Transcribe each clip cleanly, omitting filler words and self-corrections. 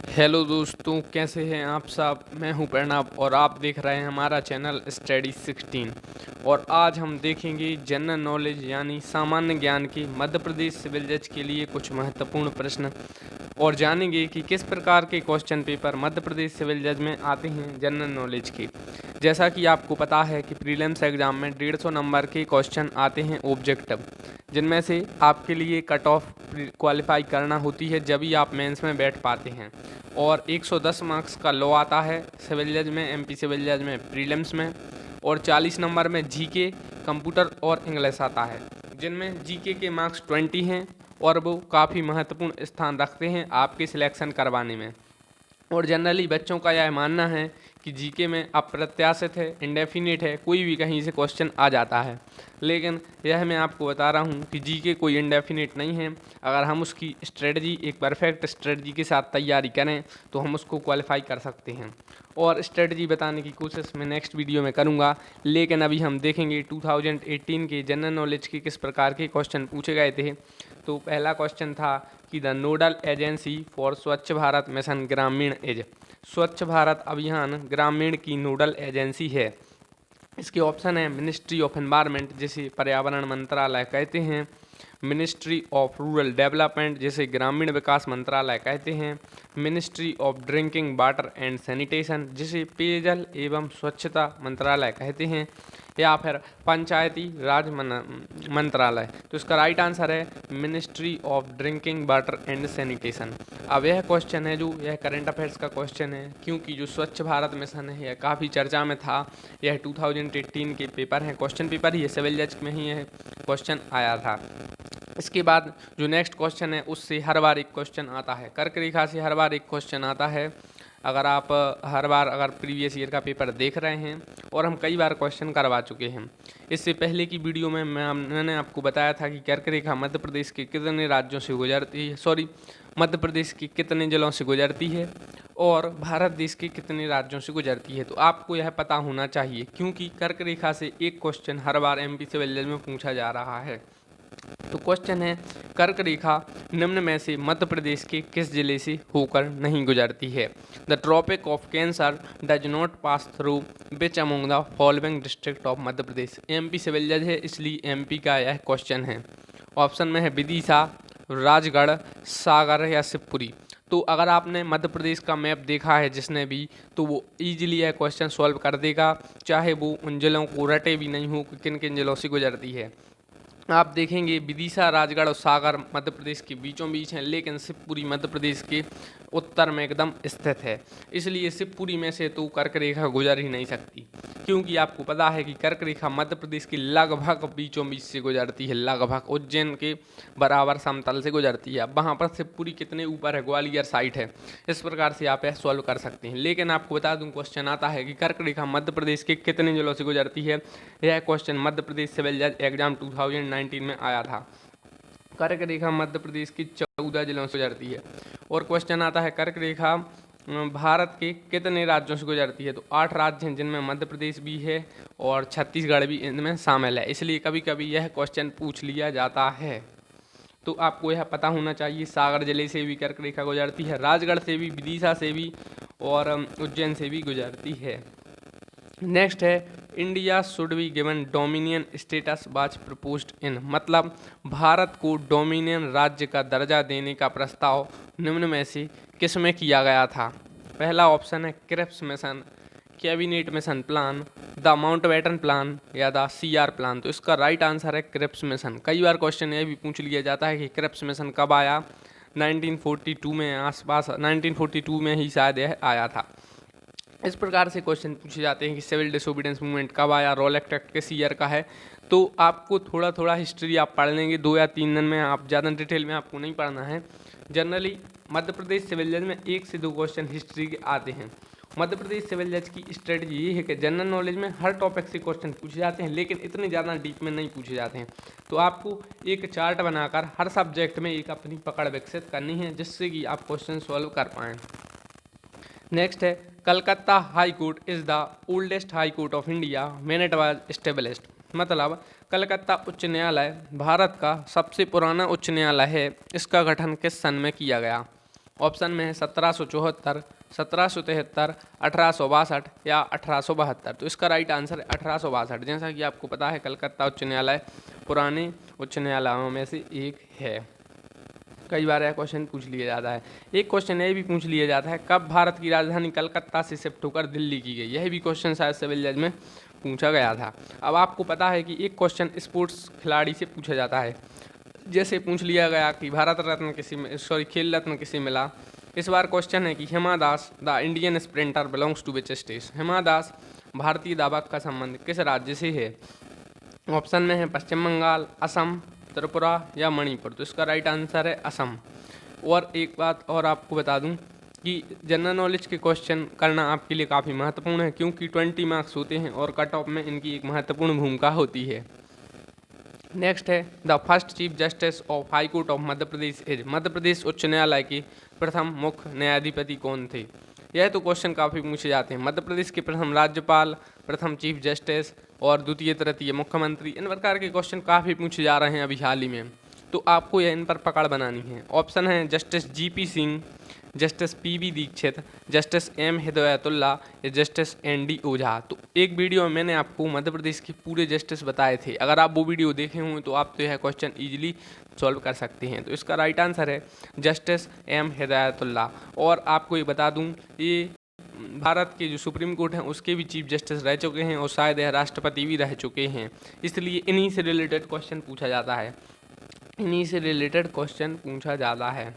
Hello दोस्तों, कैसे हैं आप सब। मैं हूं प्रणव और आप देख रहे हैं हमारा चैनल स्टडी 16। और आज हम देखेंगे जनरल नॉलेज यानी सामान्य ज्ञान के मध्य प्रदेश सिविल जज के लिए कुछ महत्वपूर्ण प्रश्न और जानेंगे कि किस प्रकार के question paper Madhya Pradesh civil जज में आते हैं जनरल नॉलेज के। जैसा कि आपको पता है कि प्रीलिम्स एग्जाम में 150 नंबर के क्वेश्चन आते हैं ऑब्जेक्टिव, जिनमें से आपके लिए कट ऑफ क्वालिफाई करना होती है जब ही आप मेंस में बैठ पाते हैं। और 110 मार्क्स का लॉ आता है सिविल जज में, एमपी सिविल जज में प्रीलिम्स में। और 40 नंबर में जीके, कंप्यूटर और इंग्लिश आता है, जिनमें जीके के मार्क्स 20 हैं और वो काफ़ी महत्वपूर्ण स्थान रखते हैं आपके सिलेक्शन करवाने में। और जनरली बच्चों का यह मानना है कि जीके में अप्रत्याशित है, इंडेफिनिट है, कोई भी कहीं से क्वेश्चन आ जाता है। लेकिन यह मैं आपको बता रहा हूँ कि जीके कोई इंडेफिनिट नहीं है। अगर हम उसकी स्ट्रेटजी एक परफेक्ट स्ट्रेटजी के साथ तैयारी करें तो हम उसको क्वालिफाई कर सकते हैं। और स्ट्रेटजी बताने की कोशिश मैं नेक्स्ट वीडियो में करूँगा। लेकिन अभी हम देखेंगे 2018 के जनरल नॉलेज के किस प्रकार के क्वेश्चन पूछे गए थे। तो पहला क्वेश्चन था कि द नोडल एजेंसी फॉर स्वच्छ भारत मिशन ग्रामीण इज। स्वच्छ भारत अभियान ग्रामीण की नोडल एजेंसी है। इसके ऑप्शन है मिनिस्ट्री ऑफ एनवायरनमेंट, जिसे पर्यावरण मंत्रालय कहते हैं, मिनिस्ट्री ऑफ रूरल डेवलपमेंट, जिसे ग्रामीण विकास मंत्रालय कहते हैं, ministry of drinking water and sanitation, जिसे पेयजल एवं स्वच्छता मंत्रालय कहते हैं, या फिर पंचायती राज मंत्रालय। तो इसका राइट आंसर है ministry of drinking water and sanitation. अब यह क्वेश्चन है जो यह करंट अफेयर्स का क्वेश्चन है, क्योंकि जो स्वच्छ भारत मिशन है यह काफ़ी चर्चा में था। यह 2018 के पेपर है, क्वेश्चन पेपर ही है, सिविल जज में ही यह क्वेश्चन आया था। इसके बाद जो नेक्स्ट क्वेश्चन है उससे हर बार एक क्वेश्चन आता है, कर्क रेखा से हर बार एक क्वेश्चन आता है। अगर आप हर बार अगर प्रीवियस ईयर का पेपर देख रहे हैं, और हम कई बार क्वेश्चन करवा चुके हैं। इससे पहले की वीडियो में मैंने आपको बताया था कि कर्क रेखा मध्य प्रदेश के कितने राज्यों से गुजरती है, मध्य प्रदेश के कितने जिलों से गुजरती है और भारत देश के कितने राज्यों से गुजरती है। तो आपको यह पता होना चाहिए, क्योंकि कर्क रेखा से एक क्वेश्चन हर बार एमपी सिविल जज में पूछा जा रहा है। तो क्वेश्चन है, कर्क रेखा निम्न में से मध्य प्रदेश के किस जिले से होकर नहीं गुजरती है। The tropic of cancer does not pass through which among the following district of Madhya Pradesh. MP civil जज है, इसलिए एमपी का यह क्वेश्चन है। ऑप्शन में है विदिशा, राजगढ़, सागर या शिवपुरी। तो अगर आपने मध्य प्रदेश का मैप देखा है जिसने भी, तो वो ईजिली यह क्वेश्चन सॉल्व कर देगा, चाहे वो उन जिलों को रटे भी नहीं हो कि किन किन जिलों से गुजरती है। आप देखेंगे विदिशा, राजगढ़ और सागर मध्य प्रदेश के बीचों बीच हैं, लेकिन शिवपुरी मध्य प्रदेश के उत्तर में एकदम स्थित है। इसलिए शिवपुरी में से तो कर्क रेखा गुजर ही नहीं सकती, क्योंकि आपको पता है कि कर्क रेखा मध्य प्रदेश की लगभग बीचों बीच से गुजरती है, लगभग उज्जैन के बराबर समतल से गुजरती है। अब वहाँ पर शिवपुरी कितने ऊपर है, ग्वालियर साइड है। इस प्रकार से आप यह सॉल्व कर सकते हैं। लेकिन आपको बता दूं, क्वेश्चन आता है कि कर्क रेखा मध्य प्रदेश के कितने जिलों से गुजरती है। यह क्वेश्चन मध्य प्रदेश सिविल जज एग्जाम 2019 में आया था। कर्क रेखा मध्य प्रदेश की 14 जिलों से गुजरती है। और क्वेश्चन आता है, कर्क रेखा भारत के कितने राज्यों से गुजरती है। तो 8 राज्य हैं, जिनमें मध्य प्रदेश भी है और छत्तीसगढ़ भी इनमें शामिल है। इसलिए कभी कभी यह क्वेश्चन पूछ लिया जाता है। तो आपको यह पता होना चाहिए, सागर जिले से भी कर्क रेखा गुजरती है, राजगढ़ से भी, विदिशा से भी और उज्जैन से भी गुजरती है। नेक्स्ट है, India should be given dominion status was proposed इन। मतलब भारत को डोमिनियन राज्य का दर्जा देने का प्रस्ताव निम्न में से किस में किया गया था। पहला ऑप्शन है Cripps mission, cabinet mission plan, the Mountbatten plan या द सीआर प्लान। तो इसका राइट आंसर है क्रिप्स मिशन। कई बार क्वेश्चन ये भी पूछ लिया जाता है कि क्रिप्स मिशन कब आया। 1942 में आसपास, 1942 में ही शायद यह आया था। इस प्रकार से क्वेश्चन पूछे जाते हैं कि सिविल डिसोबीडियंस मूवमेंट कब आया, रॉलेट एक्ट किस ईयर का है। तो आपको थोड़ा थोड़ा हिस्ट्री आप पढ़ लेंगे 2 या 3 दिन में, आप ज़्यादा डिटेल में आपको नहीं पढ़ना है। जनरली मध्य प्रदेश सिविल जज में 1 से 2 क्वेश्चन हिस्ट्री के आते हैं। मध्य प्रदेश सिविल जज की स्ट्रेटजी ये है कि जनरल नॉलेज में हर टॉपिक से क्वेश्चन पूछे जाते हैं, लेकिन इतने ज़्यादा डीप में नहीं पूछे जाते हैं। तो आपको एक चार्ट बनाकर हर सब्जेक्ट में एक अपनी पकड़ विकसित करनी है, जिससे कि आप क्वेश्चन सॉल्व कर पाएँ। नेक्स्ट है, Calcutta high court is the oldest high court of India when it was established. मतलब कलकत्ता उच्च न्यायालय भारत का सबसे पुराना उच्च न्यायालय है, इसका गठन किस सन में किया गया। ऑप्शन में है 1774, 1773, 1862 या 1872। तो इसका राइट आंसर है 1862। जैसा कि आपको पता है कलकत्ता उच्च न्यायालय पुराने उच्च न्यायालयों में से एक है। कई बार यह क्वेश्चन पूछ लिया जाता है। एक क्वेश्चन ये भी पूछ लिया जाता है, कब भारत की राजधानी कलकत्ता से शिफ्ट होकर दिल्ली की गई। यह भी क्वेश्चन शायद सिविल जज में पूछा गया था। अब आपको पता है कि एक क्वेश्चन स्पोर्ट्स खिलाड़ी से पूछा जाता है। जैसे पूछ लिया गया कि भारत रत्न खेल रत्न किसे मिला। इस बार क्वेश्चन है कि Hima Das the Indian sprinter belongs to which state. Hima Das भारतीय दावक का संबंध किस राज्य से है। ऑप्शन में है पश्चिम बंगाल, असम, त्रिपुरा या मणिपुर। तो इसका राइट आंसर है असम। और एक बात और आपको बता दूं कि जनरल नॉलेज के क्वेश्चन करना आपके लिए काफ़ी महत्वपूर्ण है, क्योंकि 20 मार्क्स होते हैं और कट ऑफ में इनकी एक महत्वपूर्ण भूमिका होती है। नेक्स्ट है the first chief justice of high court of Madhya Pradesh is. Madhya Pradesh उच्च न्यायालय के प्रथम मुख्य न्यायाधिपति कौन थे। यह तो क्वेश्चन काफ़ी पूछे जाते हैं। मध्य प्रदेश के प्रथम राज्यपाल, प्रथम चीफ जस्टिस और द्वितीय तृतीय मुख्यमंत्री, इन प्रकार के क्वेश्चन काफ़ी पूछे जा रहे हैं अभी हाल ही में। तो आपको यह इन पर पकड़ बनानी है। ऑप्शन है justice GP Singh, justice PB Dikshit, justice M Hidayatullah या जस्टिस ND ओझा। तो एक वीडियो में मैंने आपको मध्य प्रदेश के पूरे जस्टिस बताए थे। अगर आप वो वीडियो देखे हों तो आप तो यह क्वेश्चन ईजिली सॉल्व कर सकते हैं। तो इसका राइट आंसर है जस्टिस M हिदायतुल्ला। और आपको ये बता दूं, ये भारत के जो सुप्रीम कोर्ट हैं उसके भी चीफ जस्टिस रह चुके हैं और शायद यह राष्ट्रपति भी रह चुके हैं। इसलिए इन्हीं से रिलेटेड क्वेश्चन पूछा जाता है। इन्हीं से रिलेटेड क्वेश्चन पूछा जाता है।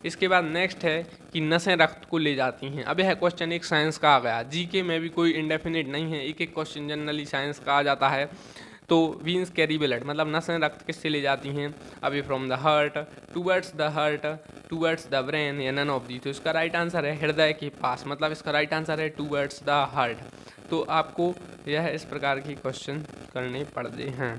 इसके बाद नेक्स्ट है कि नसें रक्त को ले जाती हैं। अब यह क्वेश्चन एक साइंस का आ गया। जीके में भी कोई इंडेफिनिट नहीं है, एक एक क्वेश्चन जनरली साइंस का आ जाता है। तो वीन्स कैरी ब्लड, मतलब नसें रक्त किससे ले जाती हैं। अभी from the heart, towards the heart, towards the brain या नन ऑफ दी। तो इसका राइट आंसर है हृदय के पास, मतलब इसका राइट आंसर है टूवर्ड्स द हार्ट। तो आपको यह इस प्रकार की क्वेश्चन करने पड़ते हैं।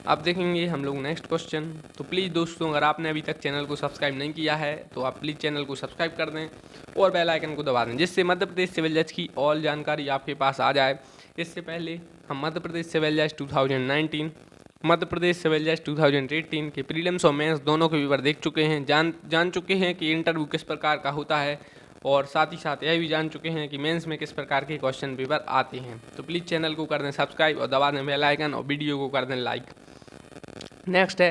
अब देखेंगे हम लोग नेक्स्ट क्वेश्चन। तो प्लीज़ दोस्तों, अगर आपने अभी तक चैनल को सब्सक्राइब नहीं किया है तो आप प्लीज़ चैनल को सब्सक्राइब कर दें और बेल आइकन को दबा दें, जिससे मध्य प्रदेश सिविल जज की ऑल जानकारी आपके पास आ जाए। इससे पहले हम मध्य प्रदेश सिविल जज 2019, मध्य प्रदेश सिविल जज 2018 के प्रीलिम्स और मेंस दोनों के पेपर देख चुके हैं। जान चुके हैं कि इंटरव्यू किस प्रकार का होता है, और साथ ही साथ यह भी जान चुके हैं कि मेंस में किस प्रकार के क्वेश्चन पेपर आते हैं। तो प्लीज़ चैनल को कर दें सब्सक्राइब और दबा दें बेल आइकन और वीडियो को कर दें लाइक। नेक्स्ट है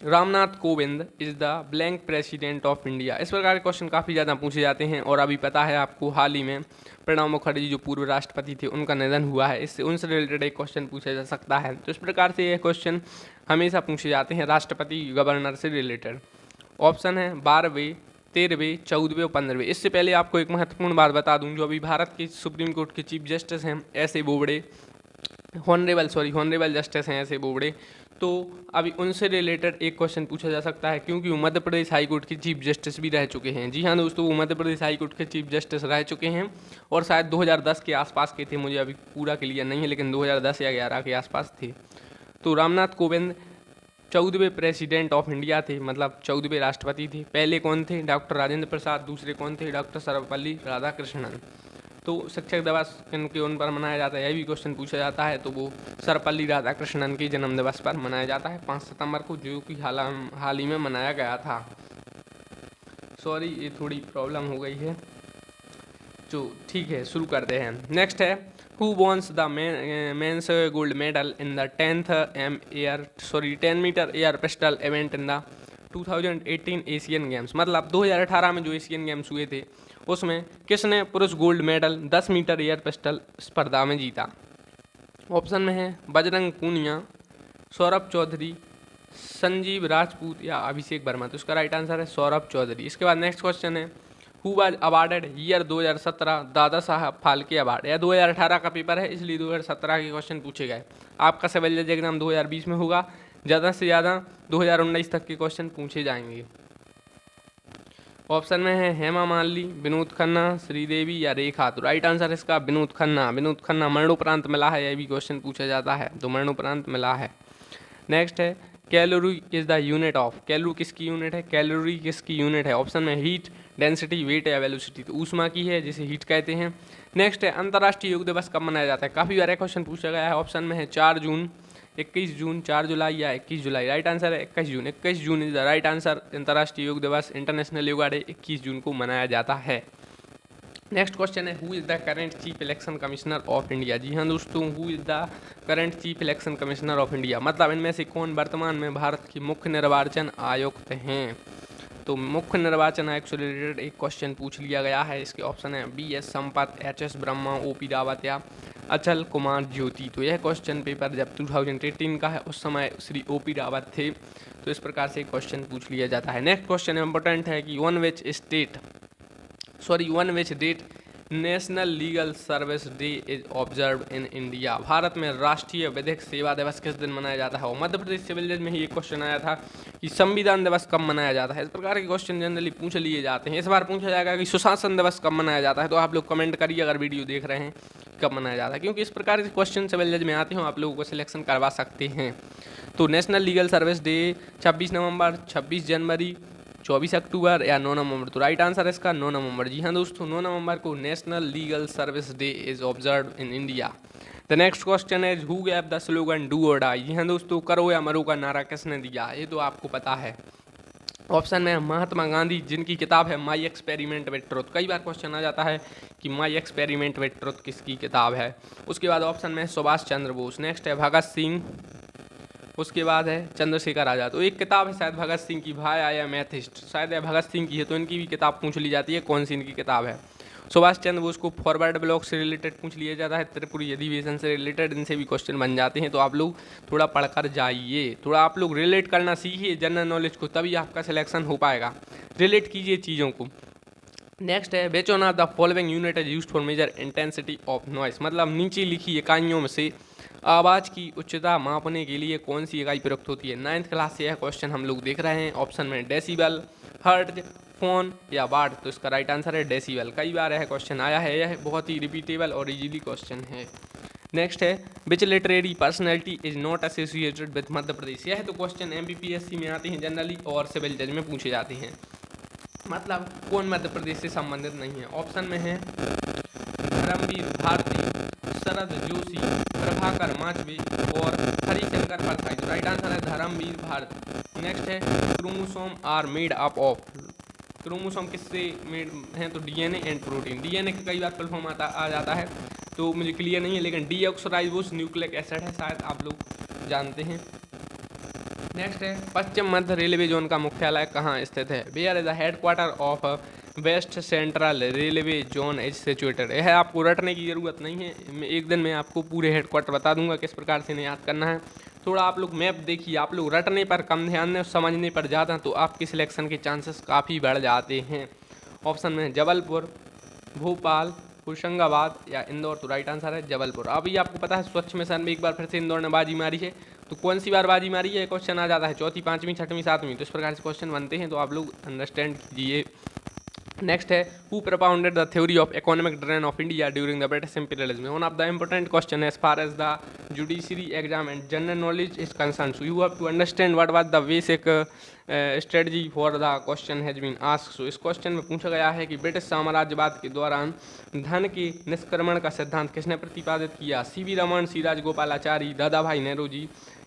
Ramnath Kovind is the blank president of India. इस प्रकार के क्वेश्चन काफ़ी ज़्यादा पूछे जाते हैं। और अभी पता है आपको, हाल ही में प्रणब मुखर्जी जो पूर्व राष्ट्रपति थे उनका निधन हुआ है। इससे उनसे रिलेटेड एक क्वेश्चन पूछा जा सकता है। तो इस प्रकार से ये क्वेश्चन हमेशा पूछे जाते हैं राष्ट्रपति गवर्नर से रिलेटेड। ऑप्शन है 12वें, 13वें, 14वें और 15वें। इससे पहले आपको एक महत्वपूर्ण बात बता दूं, जो अभी भारत के सुप्रीम कोर्ट के चीफ जस्टिस हैं ऐसे बोबड़े, हॉनरेबल जस्टिस हैं ऐसे बोबड़े, तो अभी उनसे रिलेटेड एक क्वेश्चन पूछा जा सकता है, क्योंकि वो मध्य प्रदेश हाई कोर्ट के चीफ जस्टिस भी रह चुके हैं। जी हाँ दोस्तों, वो मध्य प्रदेश हाई कोर्ट के चीफ जस्टिस रह चुके हैं और शायद 2010 के आसपास के थे, मुझे अभी पूरा क्लियर नहीं है, लेकिन 2010 या 11 के आसपास थे। तो रामनाथ कोविंद 14वें प्रेसिडेंट ऑफ इंडिया थे, मतलब 14वें राष्ट्रपति थे। पहले कौन थे? डॉक्टर राजेंद्र प्रसाद। दूसरे कौन थे? डॉक्टर सर्वपल्ली राधाकृष्णन। तो शिक्षक दिवस किनके उन पर मनाया जाता है, यह भी क्वेश्चन पूछा जाता है। तो वो सर्वपल्ली राधाकृष्णन के जन्म दिवस पर मनाया जाता है 5 सितंबर को, जो कि हाल ही में मनाया गया था। सॉरी, ये थोड़ी प्रॉब्लम हो गई है। तो ठीक है, शुरू करते हैं। नेक्स्ट है who wins the men's gold medal in the 10 meter air pistol event in the 2018 Asian games. मतलब 2018 में जो एशियन गेम्स हुए थे उसमें किसने पुरुष gold medal 10 meter air pistol स्पर्धा में जीता। ऑप्शन में है बजरंग पूनिया, सौरभ चौधरी, संजीव राजपूत या अभिषेक वर्मा। तो इसका राइट आंसर है सौरभ चौधरी। इसके बाद नेक्स्ट क्वेश्चन है who was awarded year 2017 Dada Saheb Phalke award. यह 2018 का पेपर है, इसलिए 2017 के क्वेश्चन पूछे गए। आपका सिविल जज एग्जाम 2020 में होगा, ज़्यादा से ज़्यादा 2019 तक के क्वेश्चन पूछे जाएंगे। ऑप्शन में है हेमा मालिनी, विनोद खन्ना, श्रीदेवी या रेखा। तो राइट आंसर इसका विनोद खन्ना। विनोद खन्ना मरणोपरांत मिला है, यह भी क्वेश्चन पूछा जाता है, तो मरणोपरांत मिला है। नेक्स्ट है calorie is the unit of. Calorie किसकी यूनिट है? कैलोरी किसकी यूनिट है? ऑप्शन में हीट, डेंसिटी, वेट या वेलोसिटी। तो ऊष्मा की है, जिसे हीट कहते हैं। नेक्स्ट है अंतर्राष्ट्रीय योग दिवस कब मनाया जाता है? काफ़ी बार क्वेश्चन पूछा गया है। ऑप्शन में है 4 जून, 21 जून, 4 जुलाई या 21 जुलाई? राइट आंसर है 21 जून। 21 June is the right answer. अंतर्राष्ट्रीय योग दिवस, इंटरनेशनल योगा डे 21 जून को मनाया जाता है। नेक्स्ट क्वेश्चन है, who is the current chief election commissioner of India? जी हाँ दोस्तों, who is the current chief election commissioner of India, मतलब इनमें से कौन वर्तमान में भारत के मुख्य निर्वाचन आयुक्त हैं? तो मुख्य निर्वाचन आयोग से रिलेटेड एक क्वेश्चन पूछ लिया गया है। इसके ऑप्शन है BS Sampat, HS Brahma, OP Rawat या अचल कुमार ज्योति। तो यह क्वेश्चन पेपर जब 2018 का है, उस समय श्री OP रावत थे। तो इस प्रकार से क्वेश्चन पूछ लिया जाता है। नेक्स्ट क्वेश्चन इंपॉर्टेंट है कि on which date national legal service day is observe in India? Bharat में राष्ट्रीय विधिक सेवा दिवस किस दिन मनाया जाता है? और मध्य प्रदेश सिविल जज में ही एक क्वेश्चन आया था कि संविधान दिवस कब मनाया जाता है। इस प्रकार के क्वेश्चन जनरली पूछ लिए जाते हैं। इस बार पूछा जाएगा कि सुशासन दिवस कब मनाया जाता है। तो आप लोग कमेंट करिए अगर वीडियो देख रहे हैं कब मनाया जाता है, क्योंकि इस प्रकार के क्वेश्चन सिविल जज में आते हैं, आप लोगों को सिलेक्शन करवा सकते हैं। तो नेशनल लीगल सर्विस डे 26 नवंबर, 26 जनवरी, 24 अक्टूबर या 9 नवंबर? तो राइट आंसर है इसका 9 नवंबर। जी हाँ दोस्तों, 9 नवंबर को national legal service day is observe in India. The next question है, who gave the slogan do or die? जी हाँ दोस्तों, करो या मरो का नारा किसने दिया? ये तो आपको पता है। ऑप्शन में महात्मा गांधी, जिनकी किताब है माई एक्सपेरिमेंट विद ट्रुथ। कई बार क्वेश्चन आ जाता है कि माई एक्सपेरिमेंट विद ट्रुथ किसकी किताब है। उसके बाद ऑप्शन में सुभाष चंद्र बोस। नेक्स्ट है भगत सिंह, उसके बाद है चंद्रशेखर आज़ाद। तो एक किताब है शायद भगत सिंह की, भाई आई एम एथिस्ट, शायद भगत सिंह की है। तो इनकी भी किताब पूछ ली जाती है, कौन सी इनकी किताब है। सुभाष चंद्र बोस को फॉरवर्ड ब्लॉक से रिलेटेड पूछ लिया जाता है, त्रिपुरी अधिवेशन से रिलेटेड, इनसे भी क्वेश्चन बन जाते हैं। तो आप लोग थोड़ा पढ़कर जाइए, थोड़ा आप लोग रिलेट करना सीखिए जनरल नॉलेज को, तभी आपका सिलेक्शन हो पाएगा। रिलेट कीजिए चीज़ों को। नेक्स्ट है, which one of the following unit is used for measure intensity of noise? मतलब नीचे लिखी इकाइयों में से आवाज़ की उच्चता मापने के लिए कौन सी इकाई प्रयुक्त होती है? 9th क्लास से यह क्वेश्चन हम लोग देख रहे हैं। ऑप्शन में डेसिबल, हर्ट्ज, फोन या वाट? तो इसका राइट आंसर है डेसिबल। कई बार यह क्वेश्चन आया है, यह बहुत ही रिपीटेबल और इजीली क्वेश्चन है। नेक्स्ट है, which literary personality is not associated with Madhya Pradesh? यह तो क्वेश्चन MPPSC में आते हैं जनरली और सिविल जज में पूछे जाते हैं, मतलब कौन मध्य प्रदेश से संबंधित नहीं है। ऑप्शन में है धर्मवीर भारती, शरद जोशी, प्रभाकर माचवे और हरिशंकर परसाई। तो राइट आंसर है धर्मवीर भारती। नेक्स्ट है, chromosome are made up of? Chromosome किससे मेड हैं? तो DNA एंड प्रोटीन। DNA का कई बार फुल फॉर्म आ जाता है, तो मुझे क्लियर नहीं है, लेकिन डीऑक्सोराइबोस न्यूक्लिक एसिड है, शायद आप लोग जानते हैं। नेक्स्ट है, पश्चिम मध्य रेलवे जोन का मुख्यालय कहाँ स्थित है? Where is the headquarter of west central railway zone is situated? यह आपको रटने की ज़रूरत नहीं है, एक दिन में आपको पूरे हेडक्वार्टर बता दूंगा किस प्रकार से इन्हें याद करना है। थोड़ा आप लोग मैप देखिए, आप लोग रटने पर कम ध्यान दें, समझने पर ज़्यादा, तो आपके सिलेक्शन के चांसेस काफ़ी बढ़ जाते हैं। ऑप्शन में जबलपुर, भोपाल, होशंगाबाद या इंदौर? तो राइट आंसर है जबलपुर। अभी आपको पता है स्वच्छ मिशन में एक बार फिर से इंदौर ने बाजी मारी है, तो कौन सी बार बाजी मारी है क्वेश्चन आ जाता है, चौथी, पाँचवीं, छठवीं, सातवीं? तो इस प्रकार से क्वेश्चन बनते हैं, तो आप लोग अंडरस्टैंड कीजिए। नेक्स्ट है, who propounded the theory of economic drain of India during the British imperialism? One of the important question as far as the judiciary exam and general knowledge is concern, so you have to understand what was the basic strategy for the question has been asked. So इस question में पूछा गया है कि British साम्राज्यवाद के दौरान धन के निष्क्रमण का सिद्धांत किसने प्रतिपादित किया? CV रमन, सी राजगोपालाचारी, दादा भाई नेहरू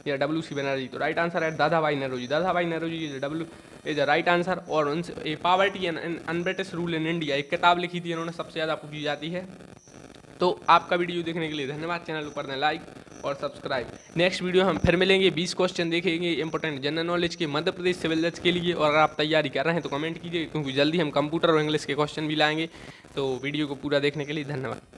या WC बनर्जी? तो राइट आंसर है दादा भाई नेहरू। दादा भाई Nehru is the right answer. और उनसे poverty and un-British rule in India एक किताब लिखी थी, इन्होंने सबसे ज़्यादा पूछी जाती है। तो आपका वीडियो देखने के लिए धन्यवाद। चैनल को कर दें लाइक और सब्सक्राइब। नेक्स्ट वीडियो हम फिर मिलेंगे, 20 क्वेश्चन देखेंगे इंपॉर्टेंट जनरल नॉलेज के मध्य प्रदेश सिविल जज के लिए। और अगर आप तैयारी कर रहे हैं तो कमेंट कीजिए, क्योंकि जल्दी हम कंप्यूटर और इंग्लिश के क्वेश्चन भी लाएंगे। तो वीडियो को पूरा देखने के लिए धन्यवाद।